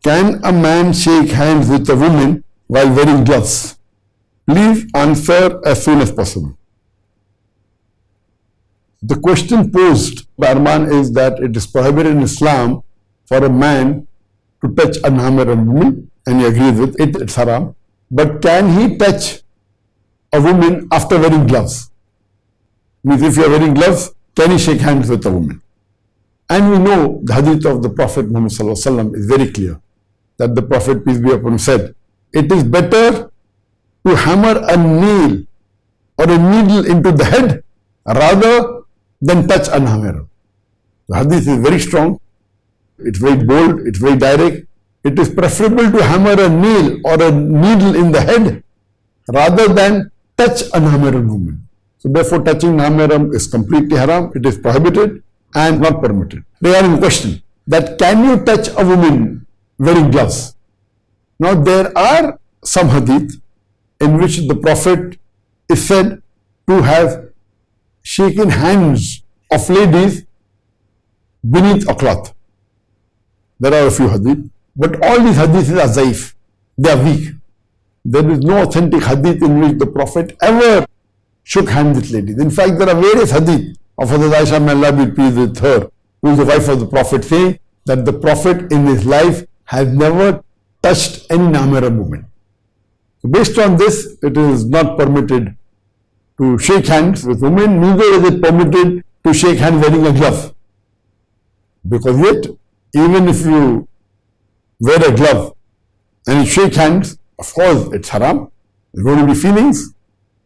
Can a man shake hands with a woman while wearing gloves? Please answer as soon as possible. The question posed by Arman is that it is prohibited in Islam for a man to touch a Mahram woman, and he agrees with it, it's haram. But can he touch a woman after wearing gloves? Means if you are wearing gloves, can he shake hands with a woman? And we know the hadith of the Prophet Muhammad ﷺ is very clear, that the Prophet, peace be upon him, said, it is better to hammer a nail or a needle into the head rather than touch a Mahram. The hadith is very strong, it's very bold, it's very direct. It is preferable to hammer a nail or a needle in the head rather than touch a Mahram woman. So therefore touching Mahram is completely haram, it is prohibited and not permitted. Regarding the question that can you touch a woman wearing gloves? Now there are some hadith in which the Prophet is said to have shaken hands of ladies beneath a cloth. There are a few hadith, but all these hadiths are zaif, they are weak. There is no authentic hadith in which the Prophet ever shook hands with ladies. In fact, there are various hadith of Hazrat Aisha, may Allah be pleased with her, who is the wife of the Prophet, saying that the Prophet in his life has never touched any Mahram woman. So based on this, it is not permitted to shake hands with women, neither is it permitted to shake hands wearing a glove. Because yet, even if you wear a glove and you shake hands, of course it's haram. There are going to be feelings.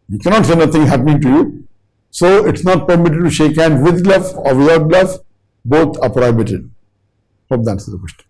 You cannot say nothing happening to you. So it's not permitted to shake hands with glove or without glove. Both are prohibited. Hope that answers the question.